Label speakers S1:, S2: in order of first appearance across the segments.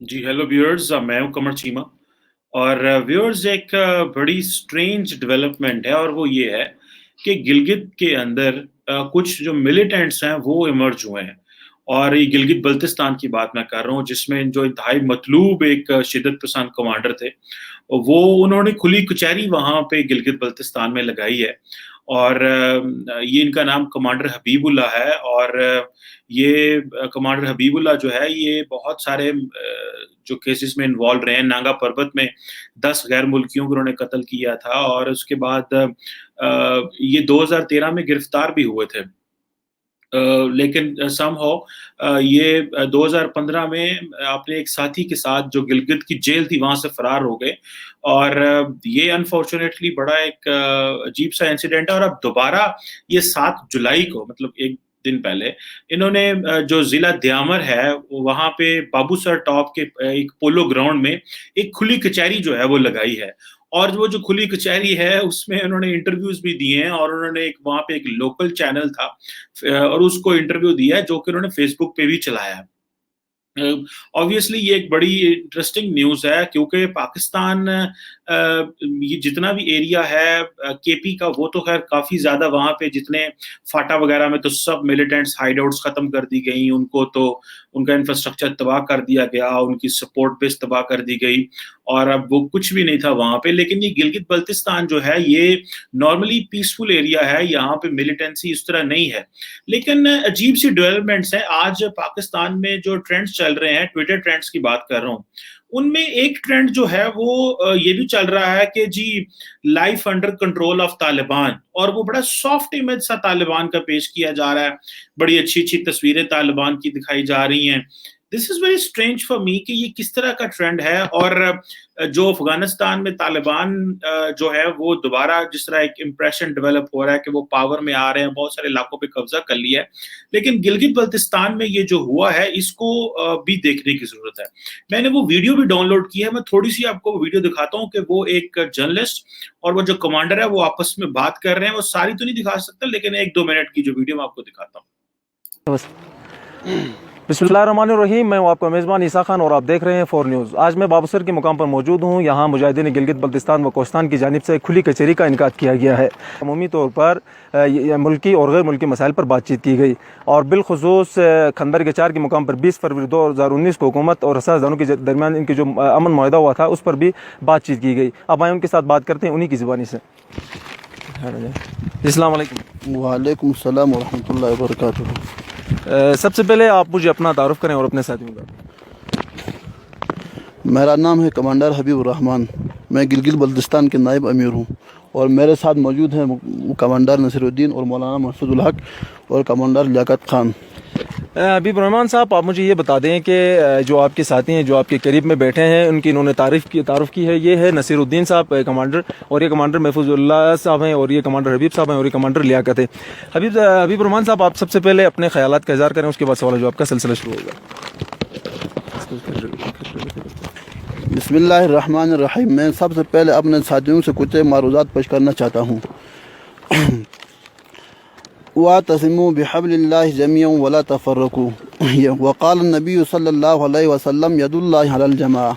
S1: जी, hello viewers, मैं हूँ कमर चीमा। और व्यूअर्स, एक बड़ी स्ट्रेंज डेवलपमेंट है और वो ये है कि गिलगित के अंदर कुछ जो मिलिटेंट्स हैं वो इमर्ज हुए हैं। और ये गिलगित बल्तिस्तान की बात मैं कर रहा हूँ, जिसमें जो इंतहाई मतलूब एक शिदत पसंद कमांडर थे, वो उन्होंने खुली कचहरी वहाँ पे गिलगित बल्तिस्तान में लगाई है। और ये इनका नाम कमांडर हबीबुल्लाह है। और ये कमांडर हबीबुल्लाह जो है, ये बहुत सारे जो केसेस में इन्वॉल्व रहे हैं। नांगा पर्वत में 10 गैर मुल्कियों को उन्होंने कत्ल किया था, और उसके बाद ये 2013 में गिरफ्तार भी हुए थे। लेकिन समहाउ ये 2015 में अपने एक साथी के साथ, जो गिलगित की जेल थी, वहाँ से फरार हो गए। और ये अनफॉर्चुनेटली बड़ा एक अजीब-सा इंसिडेंट है। और अब दोबारा ये 7 जुलाई को, मतलब 1 दिन पहले, इन्होंने जो ज़िला द्यामर है, वहाँ पे बाबू सर टॉप के एक पोलो ग्राउंड में एक खुली कचहरी जो है वो लगाई है। और वो जो खुली कचहरी है, उसमें उन्होंने इंटरव्यूज़ भी दिए हैं, और उन्होंने एक वहाँ पे एक लोकल चैनल था, और उसको इंटरव्यू दिया है, जो कि उन्होंने फेसबुक पे भी चलाया है। ऑब्वियसली ये एक बड़ी इंटरेस्टिंग न्यूज़ है, क्योंकि पाकिस्तान ये जितना भी एरिया है केपी का, वो तो खैर काफ़ी ज़्यादा, वहाँ पे जितने फाटा वगैरह में तो सब मिलिटेंट्स हाइडआउट्स ख़त्म कर दी गई, उनको तो उनका इंफ्रास्ट्रक्चर तबाह कर दिया गया, उनकी सपोर्ट बेस तबाह कर दी गई, और अब वो कुछ भी नहीं था वहाँ पे। लेकिन ये गिलगित बल्तिस्तान जो है, ये नॉर्मली पीसफुल एरिया है, यहाँ पे मिलिटेंसी इस तरह नहीं है। लेकिन अजीब सी डेवलपमेंट्स हैं आज पाकिस्तान में, जो ट्रेंड्स चल रहे हैं, ट्विटर ट्रेंड्स की बात कर रहा हूँ। उनमें एक ट्रेंड जो है वो ये भी चल रहा है कि जी, life under control of Taliban, और वो बड़ा सॉफ्ट इमेज सा तालिबान का पेश किया जा रहा है। बड़ी अच्छी-अच्छी तस्वीरें तालिबान की दिखाई जा रही हैं। This is very strange for me कि ये किस तरह का ट्रेंड है। और जो अफ़गानिस्तान में तालिबान जो है, वो दोबारा जिस तरह एक इम्प्रेशन डेवलप हो रहा है कि वो पावर में आ रहे हैं, बहुत सारे इलाकों पे कब्ज़ा कर लिया है। लेकिन गिलगित-बल्तिस्तान में ये जो हुआ है, इसको भी देखने की ज़रूरत है। मैंने वो वीडियो भी डाउनलोड की है, मैं थोड़ी-सी आपको वो वीडियो दिखाता हूँ कि वो एक जर्नलिस्ट और वो जो कमांडर है, वो आपस में बात कर रहे हैं। वो सारी तो नहीं दिखा सकता, लेकिन 1-2 मिनट की जो वीडियो मैं आपको दिखाता हूँ।
S2: बिस्मिल्लाहिर्रहमानिर्रहीम। मैं हूं आपका मेज़बान ईसा खान और आप देख रहे हैं 4 न्यूज़। आज मैं बाबूसर के मुकाम पर मौजूद हूं। यहां मुजाहिदीन गिलगित बल्तिस्तान व कोस्तान की जानिब से खुली कचहरी का इनकाद किया गया है। अमूमी तौर पर मुल्की और गैर मुल्की मसाइल पर बातचीत की गई, और बिलखुसूस खंदर के 4 के मुकाम पर 20 फरवरी 2019 को हुकूमत और रसादारों के दरमियान इनकी जो अमन मुआहदा हुआ था, उस पर भी बातचीत की गई। अब आए उनके साथ बात करते हैं उन्हीं की ज़ुबानी से। अस्सलाम वालेकुम।
S3: वालेकुम सलाम वरहमतुल्लाहि वबरकातुहू।
S2: सबसे पहले आप मुझे अपना तारुफ करें और अपने साथियों का।
S3: मेरा नाम है कमांडर हबीब रहमान। मैं गिलगित बल्तिस्तान के नायब अमीर हूँ, और मेरे साथ मौजूद हैं कमांडर नसीरुद्दीन और मौलाना महफूजुल हक और कमांडर लियाकत खान।
S2: हबीब रहमान साहब, आप मुझे ये बता दें कि जो आपके साथी हैं, जो आपके करीब में बैठे हैं, उनकी इन्होंने तारुफ की है। ये है नसीरुद्दीन साहब कमांडर, और ये कमांडर महफूजुल्लाह साहब हैं, और ये कमांडर हबीब साहब हैं, और ये कमांडर लियाकत है। हबीब रहमान साहब, आप सबसे पहले अपने ख्यालात का इज़हार करें, उसके बाद सवाल जवाब का सिलसिला शुरू होगा।
S3: बिस्मिल्लाहिर्रहमानिर्रहीम। मैं सबसे पहले अपने साथियों से कुछ मारूज़ात पेश करना चाहता हूँ। वातसिमू बिहब्लिल्लाहि जमीअन वला तफर्रकू वक़ाल नबी सल्लल्लाहु अलैहि वसल्लम यदुल्लाहि अलल जमाअह।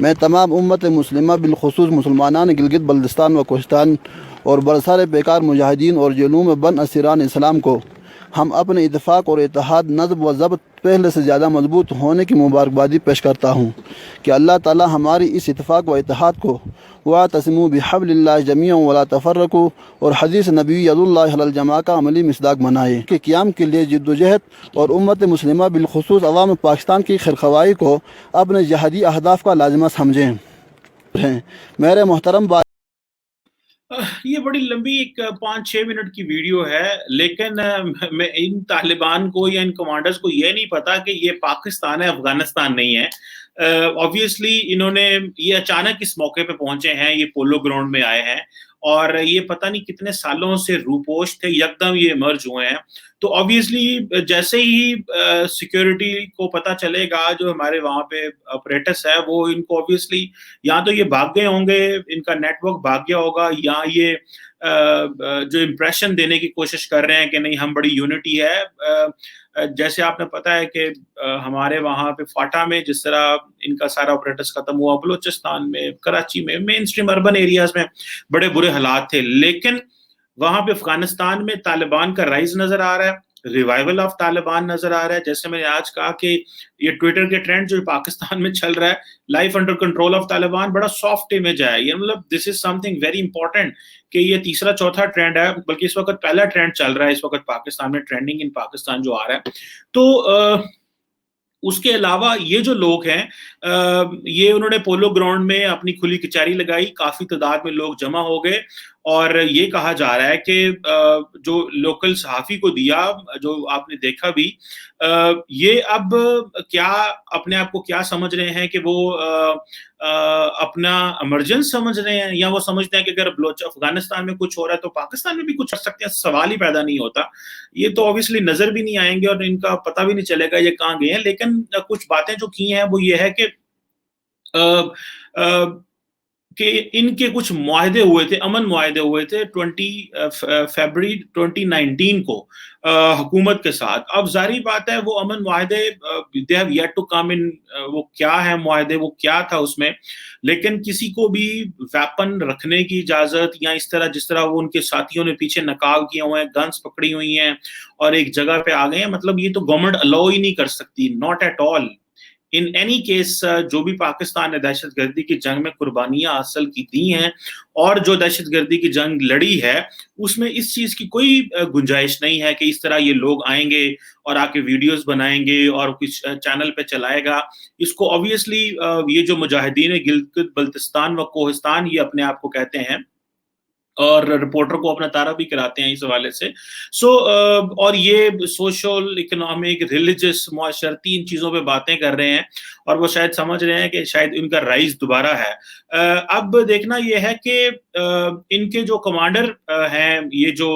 S3: मैं तमाम उम्मत मुस्लिमा बिलखुसूस मुसलमानान गिलगित बल्तिस्तान व कोस्तान और बरसार बेकार मुजाहिदीन और जेलों में बन असीरान इस्लाम को हम अपने इत्तेफाक और इत्तेहाद, नज़्म व ज़ब्त पहले से ज़्यादा मजबूत होने की मुबारकबादी पेश करता हूँ कि अल्लाह ताला हमारी इस इत्तेफाक व इत्तेहाद को वातसिमू बिहब्लिल्लाहि जमीअन वला तफर्रकू और हदीस नबी यदुल्लाहि अलल जमाअह का अमली मिसदाक बनाए कि क़याम के लिए जिद्दोजहद और उम्मत मुस्लिमा बिलखुसूस अवाम पाकिस्तान की खैरख्वाही को अपने जहादी अहदाफ का लाज़िमा समझें। मेरे मोहतरम
S1: ये बड़ी लंबी एक 5-6 मिनट की वीडियो है, लेकिन मैं इन तालिबान को या इन कमांडर्स को ये नहीं पता कि ये पाकिस्तान है, अफगानिस्तान नहीं है। ऑब्वियसली इन्होंने ये अचानक इस मौके पे पहुंचे हैं, ये पोलो ग्राउंड में आए हैं, और ये पता नहीं कितने सालों से रूपोश थे, यकदम ये इमर्ज हुए हैं। तो ऑब्वियसली जैसे ही सिक्योरिटी को पता चलेगा, जो हमारे वहाँ पे ऑपरेटर्स है, वो इनको ऑब्वियसली या तो ये भाग गए होंगे, इनका नेटवर्क भाग गया होगा, या ये जो इम्प्रेशन देने की कोशिश कर रहे हैं कि नहीं, हम बड़ी यूनिटी है, जैसे आपने पता है कि हमारे वहाँ पे फाटा में जिस तरह इनका सारा ऑपरेटर्स खत्म हुआ, बलूचिस्तान में, कराची में, मेन स्ट्रीम अर्बन एरियाज में बड़े बुरे हालात थे, लेकिन वहां पे अफगानिस्तान में तालिबान का राइज नजर आ रहा है, रिवाइवल ऑफ तालिबान नजर आ रहा है। जैसे मैंने आज कहा कि ये ट्विटर के ट्रेंड जो पाकिस्तान में चल रहा है, life under control of Taliban, बड़ा सॉफ्ट इमेज है ये, मतलब this is something very important कि ये तीसरा चौथा ट्रेंड है, बल्कि इस वक्त पहला ट्रेंड चल रहा है इस वक्त पाकिस्तान में, ट्रेंडिंग इन पाकिस्तान जो आ रहा है। तो उसके अलावा ये जो लोग हैं, ये उन्होंने पोलो ग्राउंड में अपनी खुली कचहरी लगाई, काफी तादाद में लोग जमा हो गए, और ये कहा जा रहा है कि जो लोकल सहाफी को दिया, जो आपने देखा भी, ये अब क्या अपने आप को क्या समझ रहे हैं कि वो अपना इमरजेंस समझ रहे हैं, या वो समझते हैं कि अगर अफगानिस्तान में कुछ हो रहा है तो पाकिस्तान में भी कुछ कर सकते हैं, सवाल ही पैदा नहीं होता। ये तो ऑब्वियसली नजर भी नहीं आएंगे और इनका पता भी नहीं चलेगा ये कहाँ गए हैं। लेकिन कुछ बातें जो की हैं वो ये है कि कि इनके कुछ मुआहदे हुए थे, अमन मुआहदे हुए थे 20 फरवरी 2019 को हुकूमत के साथ। अब जारी बात है वो अमन मुआहदे they have yet to come in, वो क्या है मुआहदे, वो क्या था उसमें, लेकिन किसी को भी वेपन रखने की इजाजत या इस तरह जिस तरह वो उनके साथियों ने पीछे नकाब किए हुए हैं, गन्स पकड़ी हुई हैं और एक जगह पे आ गए हैं, मतलब ये तो गवर्नमेंट अलाउ ही नहीं कर सकती, not at all. In any case जो भी पाकिस्तान ने दहशतगर्दी की जंग में कुर्बानियां हासिल की दी हैं और जो दहशतगर्दी की जंग लड़ी है, उसमें इस चीज की कोई गुंजाइश नहीं है कि इस तरह ये लोग आएंगे और आके वीडियोस बनाएंगे और कुछ चैनल पे चलाएगा इसको। ऑब्वियसली ये जो मुजाहिदीन गिलगित बल्तिस्तान व कोहिस्तान ये अपने आप को कहते हैं और रिपोर्टर को अपना तारा भी कराते हैं इस हवाले से। और ये सोशल, इकोनॉमिक, रिलीजियस, मुआशरती इन चीज़ों पे बातें कर रहे हैं और वो शायद समझ रहे हैं कि शायद इनका राइज दोबारा है। अब देखना ये है कि इनके जो कमांडर हैं, ये जो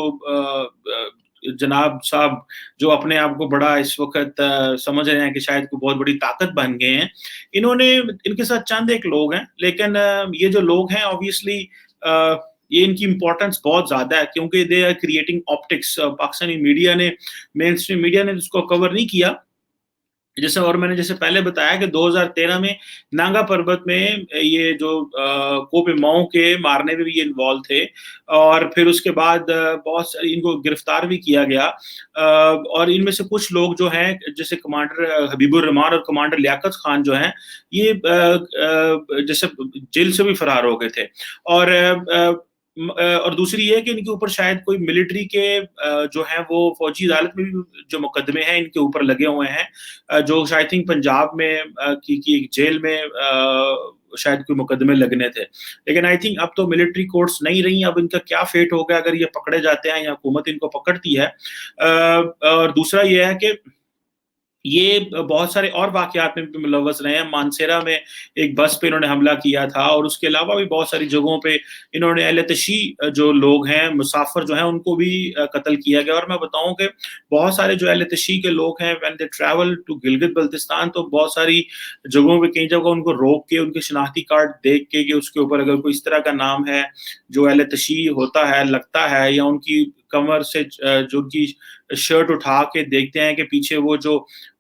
S1: जनाब साहब जो अपने आप को बड़ा इस वक्त समझ रहे हैं कि शायद कोई बहुत बड़ी ताकत बन गए हैं, इन्होंने, इनके साथ चंद एक लोग हैं, लेकिन ये जो लोग हैं ऑब्वियसली ये इनकी इंपॉर्टेंस बहुत ज्यादा है क्योंकि they are creating optics. Pakistani media ने, मेन स्ट्रीम मीडिया ने इसको कवर नहीं किया जैसे, और मैंने जैसे पहले बताया कि 2013 में नांगा पर्वत में ये जो कोपे माओ के मारने में भी ये इन्वॉल्व थे और फिर उसके बाद बहुत सारी इनको गिरफ्तार भी किया गया। और इनमें से कुछ लोग जो हैं जैसे कमांडर हबीबुर रहमान और कमांडर लियाकत खान जो हैं ये जैसे जेल से भी फरार हो गए थे। और दूसरी ये कि इनके ऊपर शायद कोई मिलिट्री के जो हैं वो फौजी अदालत में भी जो मुकदमे हैं इनके ऊपर लगे हुए हैं, जो शायद थिंक पंजाब में की जेल में शायद कोई मुकदमे लगने थे। लेकिन आई थिंक अब तो मिलिट्री कोर्ट्स नहीं रही, अब इनका क्या फेट होगा अगर ये पकड़े जाते हैं या हुकूमत इनको पकड़ती है। और दूसरा ये है कि ये बहुत सारे और वाकयात में भी मुलव्वस रहे हैं। मानसेरा में एक बस पे इन्होंने हमला किया था और उसके अलावा भी बहुत सारी जगहों पे इन्होंने अहले-तशी जो लोग हैं, मुसाफिर जो हैं, उनको भी कत्ल किया गया। और मैं बताऊं कि बहुत सारे जो अहले-तशी के लोग हैं when they travel to Gilgit Baltistan, तो बहुत सारी जगहों पे कई जगह उनको रोक के उनके शनाख्ती कार्ड देख के कि उसके ऊपर अगर कोई इस तरह का नाम है जो अहले-तशी होता है, लगता है, या उनकी कमर से जो उनकी शर्ट उठा के देखते हैं कि पीछे वो जो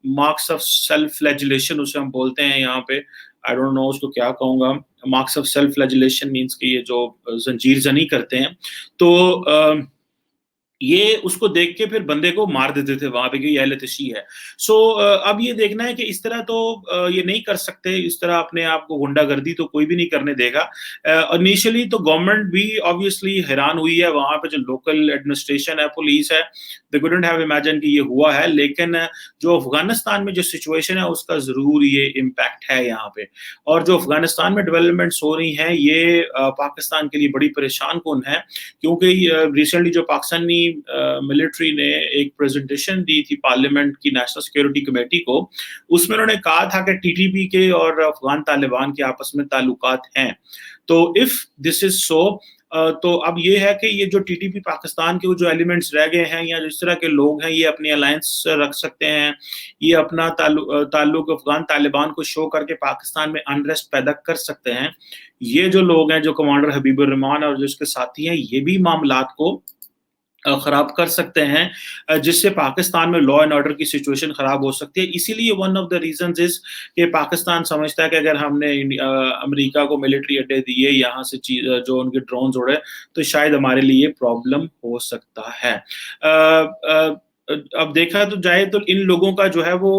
S1: मार्क्स ऑफ सेल्फ फ्लैजिलेशन उसे हम बोलते हैं यहाँ पे, आई डोंट नो उसको क्या कहूँगा, marks of self flagellation means कि ये जो जंजीर जनी करते हैं, तो ये उसको देख के फिर बंदे को मार देते थे वहां पे कि अहले तशी है। अब ये देखना है कि इस तरह तो ये नहीं कर सकते, इस तरह अपने आप को गुंडागर्दी तो कोई भी नहीं करने देगा। इनिशियली तो गवर्नमेंट भी ऑब्वियसली हैरान हुई है, वहां पे जो लोकल एडमिनिस्ट्रेशन है, पुलिस है, दे कुडंट हैव इमेजिन कि ये हुआ है। लेकिन जो अफगानिस्तान में जो सिचुएशन है उसका जरूर ये इम्पैक्ट है यहाँ पे, और जो अफगानिस्तान में डेवलपमेंट्स हो रही हैं ये पाकिस्तान के लिए बड़ी परेशान कुन है, क्योंकि रिसेंटली जो पाकिस्तानी मिलिट्री ने एक प्रेजेंटेशन दी थी पार्लियामेंट की नेशनल सिक्योरिटी कमेटी को, उसमें उन्होंने कहा था कि टीटीपी के और अफगान तालिबान के आपस में ताल्लुकात हैं। तो इफ दिस इज सो, तो अब ये है कि ये जो टीटीपी पाकिस्तान के जो एलिमेंट्स रह गए हैं या जिस तरह के लोग हैं, ये अपनी अलायंस रख सकते हैं, ये अपना ताल्लुक अफगान तालिबान को शो करके पाकिस्तान में अनरेस्ट पैदा कर सकते हैं। ये जो लोग हैं, जो कमांडर हबीबुर रहमान और जो उसके साथी हैं, ये भी मामलात को خراب کر سکتے ہیں، جس سے پاکستان میں لا اینڈ آرڈر کی سچویشن خراب ہو سکتی ہے. اسی لیے ون آف دا ریزنز از کہ پاکستان سمجھتا ہے کہ اگر ہم نے امریکہ کو ملٹری اڈے دیے، یہاں سے جو ان کے ڈرونز اڑے، تو شاید ہمارے لیے پرابلم ہو سکتا ہے. اب دیکھا تو جائے تو ان لوگوں کا جو ہے وہ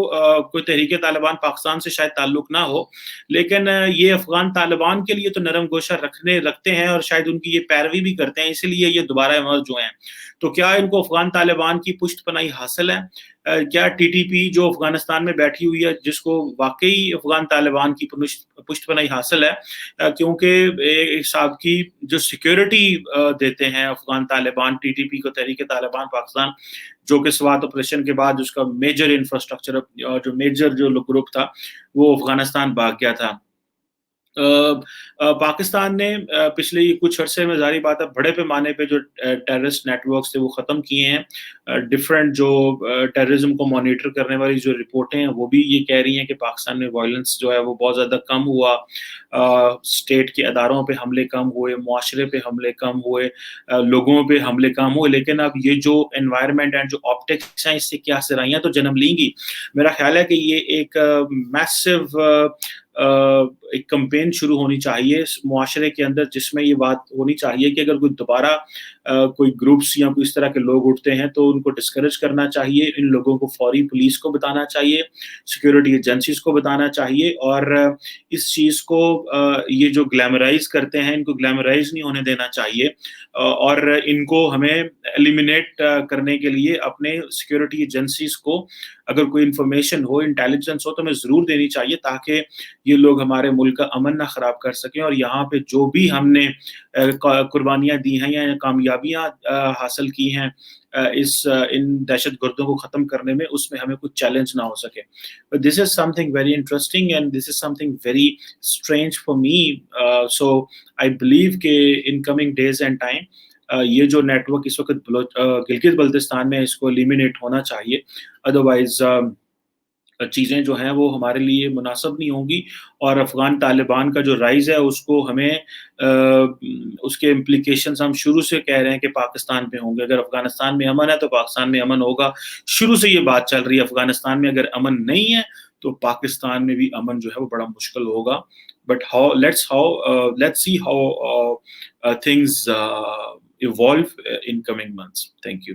S1: کوئی تحریک طالبان پاکستان سے شاید تعلق نہ ہو، لیکن یہ افغان طالبان کے لیے تو نرم گوشہ رکھتے ہیں اور شاید ان کی یہ پیروی بھی کرتے ہیں، اسی لیے یہ دوبارہ ایمرج ہوئے ہیں. تو کیا ان کو افغان طالبان کی پشت پناہی حاصل ہے؟ کیا ٹی ٹی پی جو افغانستان میں بیٹھی ہوئی ہے، جس کو واقعی افغان طالبان کی پشت پناہی حاصل ہے؟ کیونکہ ایک حساب کی جو سیکیورٹی دیتے ہیں Afghan Taliban T T P کو، تحریک طالبان پاکستان، جو کہ سوات آپریشن کے بعد اس کا میجر انفراسٹرکچر جو میجر جو گروپ تھا وہ افغانستان بھاگ گیا تھا. پاکستان نے پچھلے کچھ عرصے میں ظاہری بات ہے بڑے پیمانے پہ جو ٹیررسٹ نیٹ ورکس تھے وہ ختم کیے ہیں. ڈفرینٹ جو ٹیررزم کو مانیٹر کرنے والی جو رپورٹیں ہیں وہ بھی یہ کہہ رہی ہیں کہ پاکستان میں وائلنس جو ہے وہ بہت زیادہ کم ہوا، اسٹیٹ کے اداروں پہ حملے کم ہوئے، معاشرے پہ حملے کم ہوئے، لوگوں پہ حملے کم ہوئے. لیکن اب یہ جو انوائرمنٹ اینڈ جو آپٹکس ہیں، اس سے کیا سرائیاں تو جنم لیں گی. میرا خیال ہے کہ یہ ایک میسو ایک کمپین شروع ہونی چاہیے معاشرے کے اندر، جس میں یہ بات ہونی چاہیے کہ اگر کوئی دوبارہ کوئی گروپس یا کوئی اس طرح کے لوگ اٹھتے ہیں تو ان کو ڈسکریج کرنا چاہیے، ان لوگوں کو فوری پولیس کو بتانا چاہیے، سیکیورٹی ایجنسیز کو بتانا چاہیے، اور اس چیز کو یہ جو گلیمرائز کرتے ہیں ان کو گلیمرائز نہیں ہونے دینا چاہیے، اور ان کو ہمیں ایلیمینیٹ کرنے کے لیے اپنے سیکیورٹی ایجنسیز کو اگر کوئی انفارمیشن ہو، انٹیلیجنس ہو تو ہمیں ضرور دینی چاہیے، تاکہ یہ لوگ ہمارے ملک کا امن نہ خراب کر سکیں، اور یہاں پہ جو بھی ہم نے قربانیاں دی ہیں یا کامیابیاں حاصل کی ہیں ان دہشت گردوں کو ختم کرنے میں، اس میں ہمیں کچھ چیلنج نہ ہو سکے. This is something very interesting and this is something very strange for me. So I believe کہ in coming days and time یہ جو نیٹ ورک اس وقت گلگت بلتستان میں اس کو ایلیمینیٹ ہونا چاہیے، ادروائز چیزیں جو ہیں وہ ہمارے لیے مناسب نہیں ہوں گی. اور افغان طالبان کا جو رائز ہے اس کو ہمیں اس کے امپلیکیشنز ہم شروع سے کہہ رہے ہیں کہ پاکستان پہ ہوں گے. اگر افغانستان میں امن ہے تو پاکستان میں امن ہوگا، شروع سے یہ بات چل رہی ہے. افغانستان میں اگر امن نہیں ہے تو پاکستان میں بھی امن جو ہے وہ بڑا مشکل ہوگا. But let's see how things evolve in coming months. Thank you.